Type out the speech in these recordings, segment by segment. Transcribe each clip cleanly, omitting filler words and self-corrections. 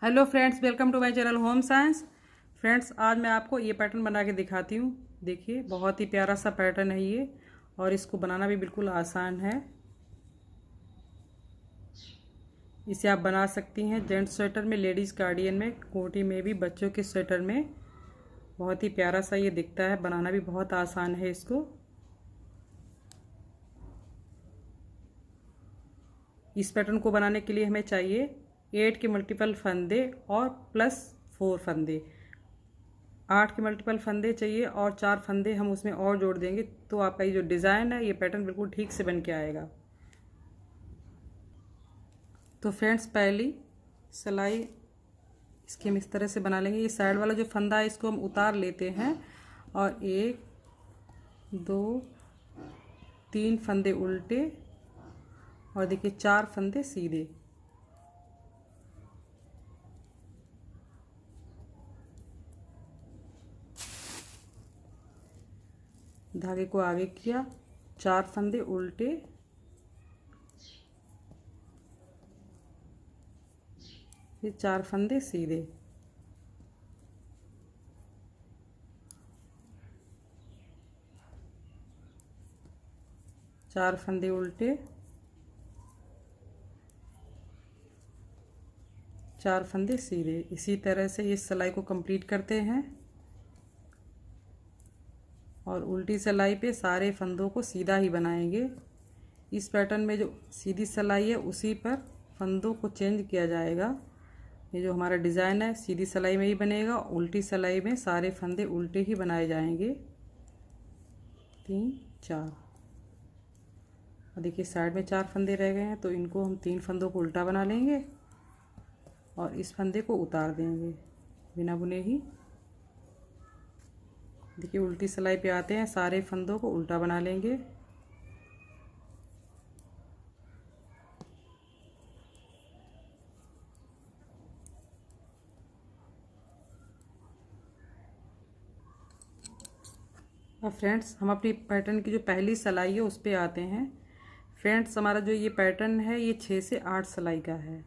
Hello friends, welcome to my channel home science. Friends, आज मैं आपको ये पैटर्न बना के दिखाती हूँ। देखिए, बहुत ही प्यारा सा पैटर्न है ये, और इसको बनाना भी बिल्कुल आसान है। इसे आप बना सकती हैं जेंट्स स्वेटर में, लेडीज़ कार्डिगन में, कोटी में भी, बच्चों के स्वेटर में। बहुत ही प्यारा सा ये दिखता है, बनाना भी बहुत आसान है इसको। इस पैटर्न को बनाने के लिए हमें चाहिए 8 के मल्टीपल फंदे और प्लस 4 फंदे। 8 के मल्टीपल फंदे चाहिए और 4 फंदे हम उसमें और जोड़ देंगे, तो आपका ये जो डिज़ाइन है, ये पैटर्न बिल्कुल ठीक से बन के आएगा। तो फ्रेंड्स, पहली सिलाई इसकी हम इस तरह से बना लेंगे। ये साइड वाला जो फंदा है इसको हम उतार लेते हैं, और 1 2 3 फंदे उल्टे, और देखिए 4 फंदे सीधे। धागे को आगे किया, 4 फंदे उल्टे, फिर 4 फंदे सीधे। चार फंदे उल्टे, 4 फंदे सीधे। इसी तरह से इस सिलाई को कंप्लीट करते हैं, और उल्टी सिलाई पे सारे फंदों को सीधा ही बनाएंगे। इस पैटर्न में जो सीधी सिलाई है उसी पर फंदों को चेंज किया जाएगा। ये जो हमारा डिज़ाइन है सीधी सिलाई में ही बनेगा, उल्टी सिलाई में सारे फंदे उल्टे ही बनाए जाएंगे। 3 4। और देखिए साइड में 4 फंदे रह गए हैं, तो इनको हम 3 फंदों को उल्टा बना लेंगे और इस फंदे को उतार देंगे बिना बुने ही। देखिए उल्टी सिलाई पे आते हैं, सारे फंदों को उल्टा बना लेंगे। अब फ्रेंड्स, हम अपनी पैटर्न की जो पहली सिलाई है उस पर आते हैं। फ्रेंड्स, हमारा जो ये पैटर्न है ये 6 से 8 सिलाई का है।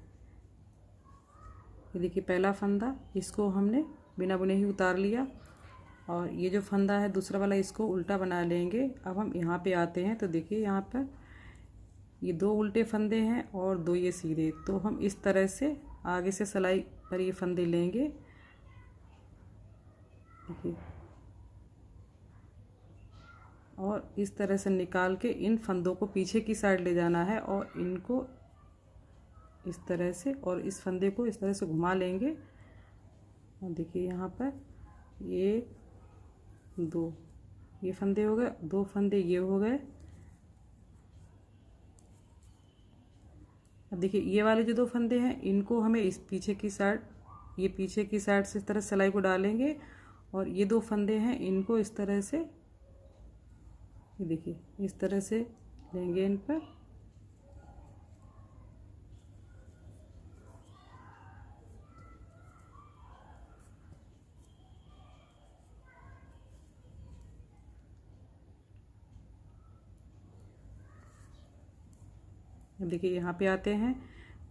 ये देखिए पहला फंदा, इसको हमने बिना बुने ही उतार लिया, और ये जो फंदा है दूसरा वाला इसको उल्टा बना लेंगे। अब हम यहाँ पे आते हैं, तो देखिए यहाँ पर ये 2 उल्टे फंदे हैं और 2 ये सीधे। तो हम इस तरह से आगे से सिलाई पर ये फंदे लेंगे। देखिए, और इस तरह से निकाल के इन फंदों को पीछे की साइड ले जाना है, और इनको इस तरह से, और इस फंदे को इस तरह से घुमा लेंगे। और देखिए यहाँ पर 1 2 ये फंदे हो गए, 2 फंदे ये हो गए। अब देखिए ये वाले जो 2 फंदे हैं इनको हमें इस पीछे की साइड, ये पीछे की साइड से इस तरह सिलाई को डालेंगे, और ये 2 फंदे हैं इनको इस तरह से, ये देखिए इस तरह से लेंगे इन पर। अब देखिए यहाँ पे आते हैं,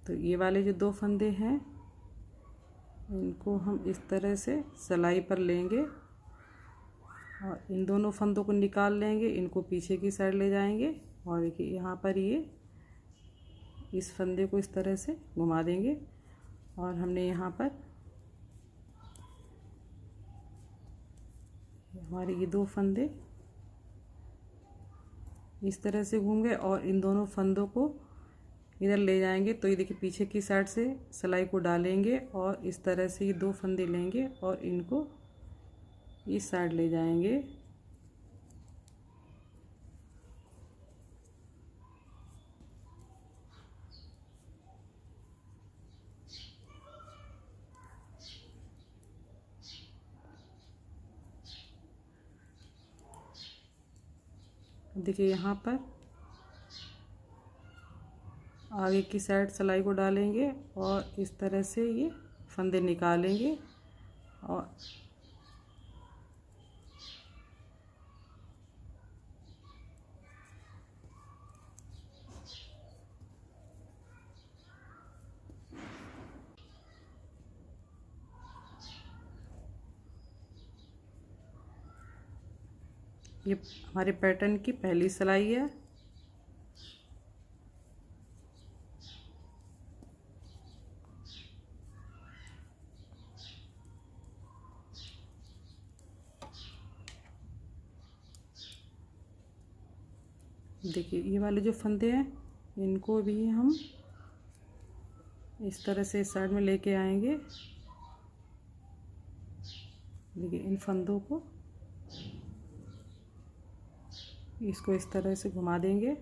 तो ये वाले जो 2 फंदे हैं इनको हम इस तरह से सिलाई पर लेंगे, और इन दोनों फंदों को निकाल लेंगे, इनको पीछे की साइड ले जाएंगे। और देखिए यहाँ पर ये इस फंदे को इस तरह से घुमा देंगे, और हमने यहाँ पर हमारे ये 2 फंदे इस तरह से घूम गए, और इन दोनों फंदों को इधर ले जाएंगे। तो ये देखिए पीछे की साइड से सिलाई को डालेंगे, और इस तरह से ये 2 फंदे लेंगे और इनको इस साइड ले जाएंगे। देखिए यहाँ पर आगे की साइड सिलाई को डालेंगे, और इस तरह से ये फंदे निकालेंगे, और ये हमारे पैटर्न की पहली सिलाई है। देखिए ये वाले जो फंदे हैं इनको भी हम इस तरह से इस साइड में लेके आएंगे। देखिए इन फंदों को इसको इस तरह से घुमा देंगे।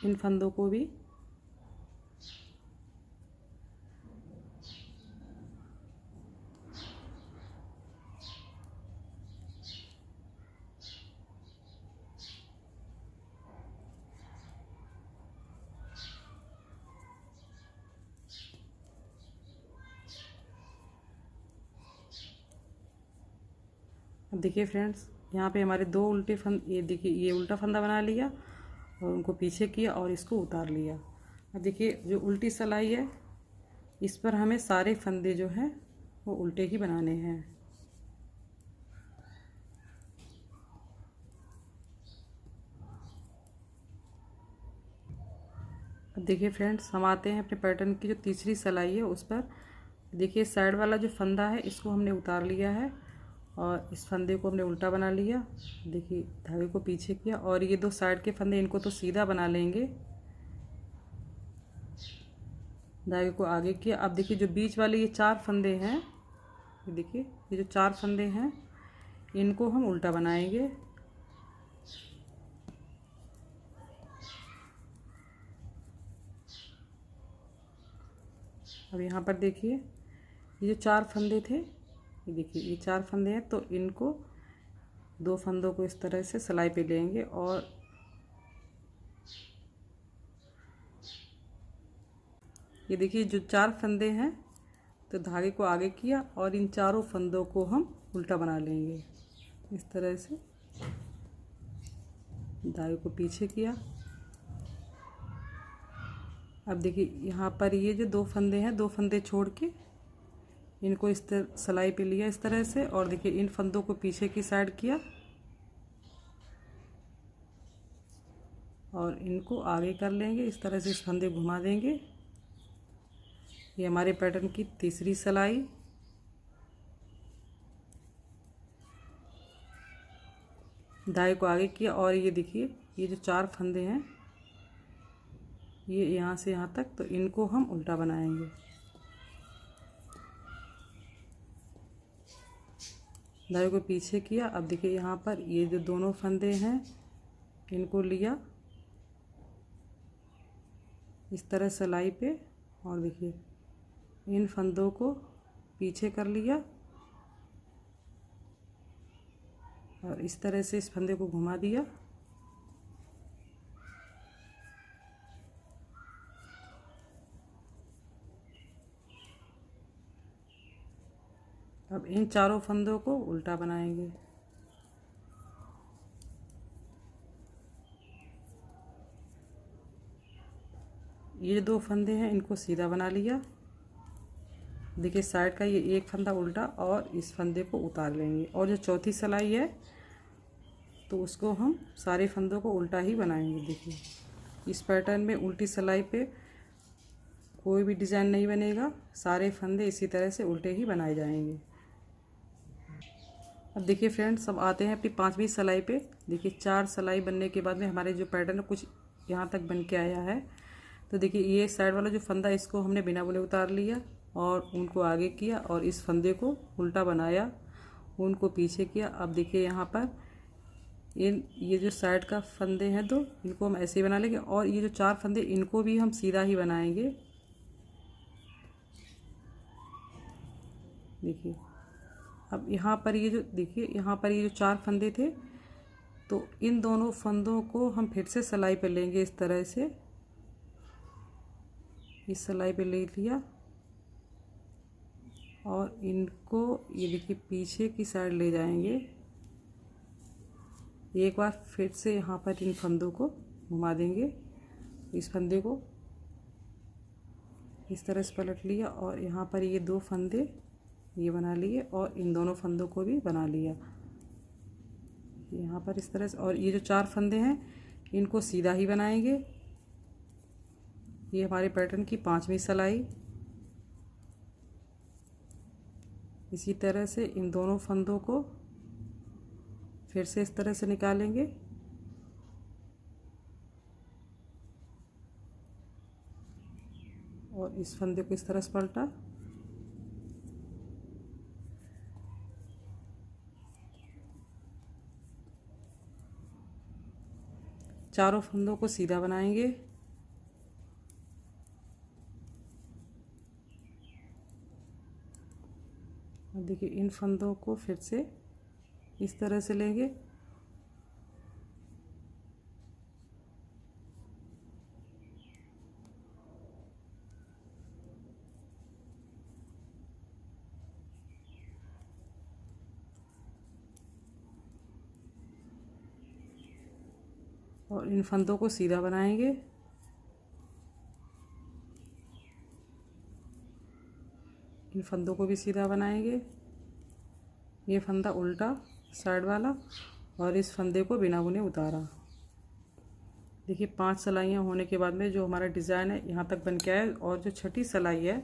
इन फंदों को भी अब देखिए फ्रेंड्स, यहाँ पे हमारे दो उल्टे फंद, ये देखिए ये उल्टा फंदा बना लिया और उनको पीछे किया और इसको उतार लिया। अब देखिए जो उल्टी सिलाई है इस पर हमें सारे फंदे जो हैं वो उल्टे ही बनाने हैं। अब देखिए फ्रेंड्स, हम आते हैं अपने पैटर्न की जो तीसरी सिलाई है उस पर। देखिए साइड वाला जो फंदा है इसको हमने उतार लिया है और इस फंदे को हमने उल्टा बना लिया। देखिए धागे को पीछे किया और ये दो साइड के फंदे इनको तो सीधा बना लेंगे, धागे को आगे किया। अब देखिए जो बीच वाले ये चार फंदे हैं, ये देखिए ये जो चार फंदे हैं इनको हम उल्टा बनाएंगे। अब यहाँ पर देखिए ये जो चार फंदे थे, ये देखिए ये चार फंदे हैं, तो इनको दो फंदों को इस तरह से सिलाई पे लेंगे और ये देखिए जो चार फंदे हैं तो धागे को आगे किया और इन चारों फंदों को हम उल्टा बना लेंगे इस तरह से। धागे को पीछे किया। अब देखिए यहाँ पर ये जो दो फंदे हैं, दो फंदे छोड़ के इनको इस तरह सिलाई पे लिया इस तरह से, और देखिए इन फंदों को पीछे की साइड किया और इनको आगे कर लेंगे इस तरह से, इस फंदे घुमा देंगे। ये हमारे पैटर्न की तीसरी सिलाई। धागे को आगे किया और ये देखिए ये जो चार फंदे हैं ये यहाँ से यहाँ तक, तो इनको हम उल्टा बनाएंगे। धागे को पीछे किया। अब देखिए यहाँ पर ये जो दोनों फंदे हैं इनको लिया इस तरह सिलाई पे और देखिए इन फंदों को पीछे कर लिया और इस तरह से इस फंदे को घुमा दिया। अब इन चारों फंदों को उल्टा बनाएंगे। ये दो फंदे हैं इनको सीधा बना लिया। देखिए साइड का ये एक फंदा उल्टा और इस फंदे को उतार लेंगे, और जो चौथी सिलाई है तो उसको हम सारे फंदों को उल्टा ही बनाएंगे। देखिए इस पैटर्न में उल्टी सिलाई पे कोई भी डिज़ाइन नहीं बनेगा, सारे फंदे इसी तरह से उल्टे ही बनाए जाएंगे। अब देखिए फ्रेंड्स, अब आते हैं अपनी पांचवी सिलाई पे। देखिए चार सिलाई बनने के बाद में हमारे जो पैटर्न कुछ यहाँ तक बन के आया है। तो देखिए ये साइड वाला जो फंदा इसको हमने बिना बुने उतार लिया और उनको आगे किया और इस फंदे को उल्टा बनाया, उनको पीछे किया। अब देखिए यहाँ पर ये जो साइड का फंदे हैं दो, इनको हम ऐसे ही बना लेंगे और ये जो चार फंदे इनको भी हम सीधा ही बनाएंगे। देखिए अब यहाँ पर ये जो देखिए यहाँ पर ये जो चार फंदे थे, तो इन दोनों फंदों को हम फिर से सिलाई पे लेंगे इस तरह से। इस सिलाई पे ले लिया और इनको ये देखिए पीछे की साइड ले जाएंगे। एक बार फिर से यहाँ पर इन फंदों को घुमा देंगे इस फंदे को इस तरह से पलट लिया और यहाँ पर ये 2 फंदे ये बना लिए और इन दोनों फंदों को भी बना लिया यहाँ पर इस तरह से। और ये जो 4 फंदे हैं इनको सीधा ही बनाएंगे। ये हमारे पैटर्न की 5वीं सिलाई। इसी तरह से इन दोनों फंदों को फिर से इस तरह से निकालेंगे और इस फंदे को इस तरह से पलटा। चारों फंदों को सीधा बनाएंगे। अब देखिए इन फंदों को फिर से इस तरह से लेंगे और इन फंदों को सीधा बनाएंगे। इन फंदों को भी सीधा बनाएंगे। ये फंदा उल्टा साइड वाला और इस फंदे को बिना बुने उतारा। देखिए 5 सिलाइयाँ होने के बाद में जो हमारा डिज़ाइन है यहाँ तक बन के आया और जो छठी सिलाई है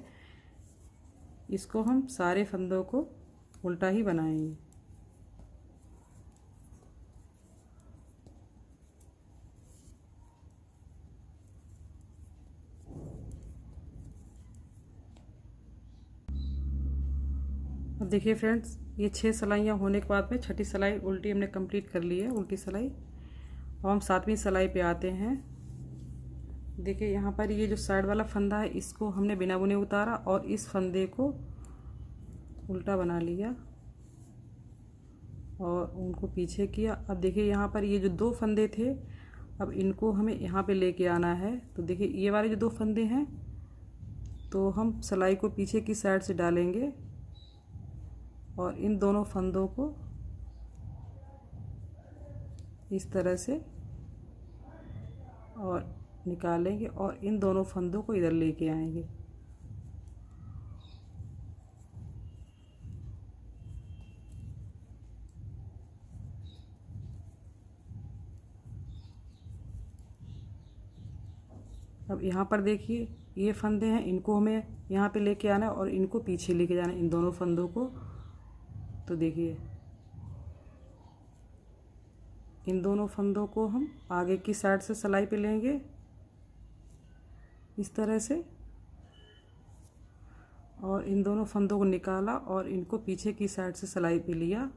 इसको हम सारे फंदों को उल्टा ही बनाएंगे। अब देखिए फ्रेंड्स ये 6 सिलाइयाँ होने के बाद में छठी सिलाई उल्टी हमने कंप्लीट कर ली है, उल्टी सिलाई। अब हम 7वीं सिलाई पे आते हैं। देखिए यहाँ पर ये जो साइड वाला फंदा है इसको हमने बिना बुने उतारा और इस फंदे को उल्टा बना लिया और उनको पीछे किया। अब देखिए यहाँ पर ये जो 2 फंदे थे अब इनको हमें यहाँ पे लेके आना है। तो देखिए ये वाले जो 2 फंदे हैं तो हम सिलाई को पीछे की साइड से डालेंगे और इन दोनों फंदों को इस तरह से और निकालेंगे और इन दोनों फंदों को इधर लेके आएंगे। अब यहाँ पर देखिए ये फंदे हैं इनको हमें यहाँ पे लेके आना है और इनको पीछे लेके जाना है इन दोनों फंदों को। तो देखिए इन दोनों फंदों को हम आगे की साइड से सिलाई पे लेंगे इस तरह से और इन दोनों फंदों को निकाला और इनको पीछे की साइड से सिलाई पे लिया।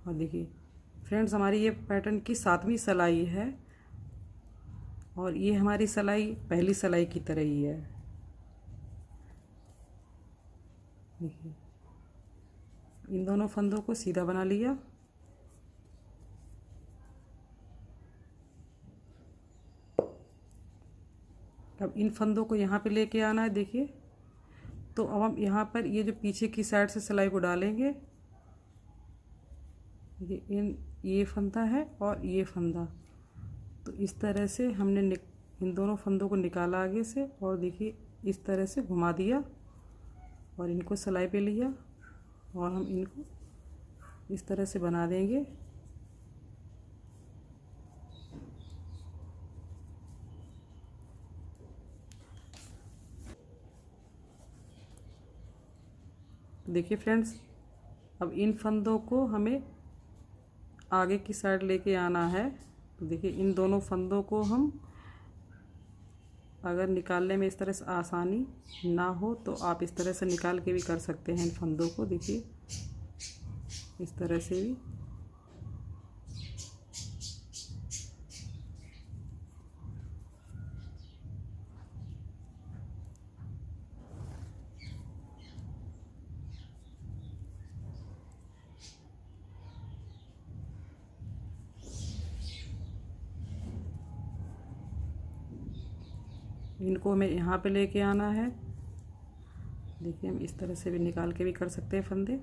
और देखिए फ्रेंड्स हमारी ये पैटर्न की 7वीं सिलाई है और ये हमारी सिलाई पहली सिलाई की तरह ही है। देखिए इन दोनों फंदों को सीधा बना लिया। अब इन फंदों को यहाँ पे लेके आना है। देखिए तो अब हम यहाँ पर ये जो पीछे की साइड से सिलाई को डालेंगे। ये फंदा है और ये फंदा, तो इस तरह से हमने इन दोनों फंदों को निकाला आगे से और देखिए इस तरह से घुमा दिया और इनको सिलाई पे लिया और हम इनको इस तरह से बना देंगे। देखिए फ्रेंड्स अब इन फंदों को हमें आगे की साइड लेके आना है। तो देखिए इन दोनों फंदों को हम अगर निकालने में इस तरह से आसानी ना हो तो आप इस तरह से निकाल के भी कर सकते हैं इन फंदों को। देखिए इस तरह से भी। इनको हमें यहाँ पे लेके आना है। देखिए हम इस तरह से भी निकाल के भी कर सकते हैं फंदे।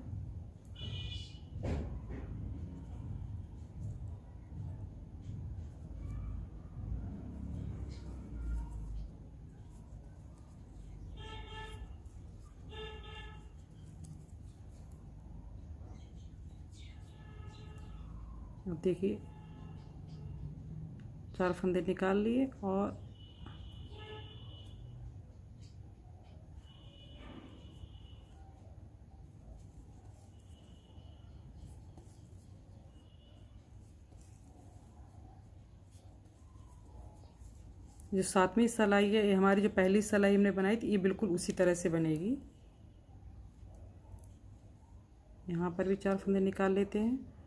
अब देखिए 4 फंदे निकाल लिए और जो 7वीं सिलाई है, ये हमारी जो पहली सिलाई हमने बनाई थी, ये बिल्कुल उसी तरह से बनेगी। यहाँ पर भी 4 फंदे निकाल लेते हैं।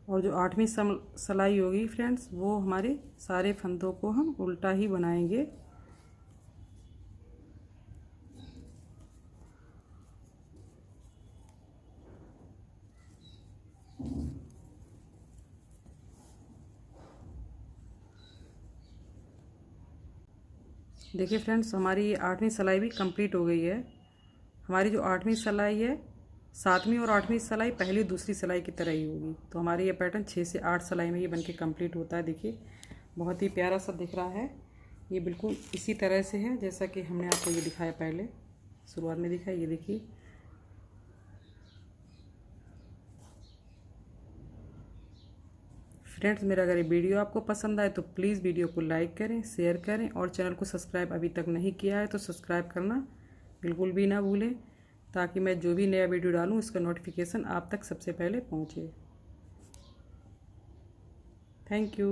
और जो 8वीं सिलाई होगी फ्रेंड्स, वो हमारे सारे फंदों को हम उल्टा ही बनाएंगे। देखिए फ्रेंड्स, हमारी ये 8वीं सिलाई भी कंप्लीट हो गई है। हमारी जो 8वीं सिलाई है, 7वीं और 8वीं सिलाई पहली दूसरी सिलाई की तरह ही होगी। तो हमारी ये पैटर्न 6 से 8 सिलाई में ये बनके कंप्लीट होता है। देखिए बहुत ही प्यारा सा दिख रहा है। ये बिल्कुल इसी तरह से है जैसा कि हमने आपको ये दिखाया, पहले शुरुआत में दिखाया। ये देखिए फ्रेंड्स, मेरा अगर ये वीडियो आपको पसंद आए तो प्लीज़ वीडियो को लाइक करें, शेयर करें और चैनल को सब्सक्राइब अभी तक नहीं किया है तो सब्सक्राइब करना बिल्कुल भी ना भूलें, ताकि मैं जो भी नया वीडियो डालूँ उसका नोटिफिकेशन आप तक सबसे पहले पहुँचे। Thank you.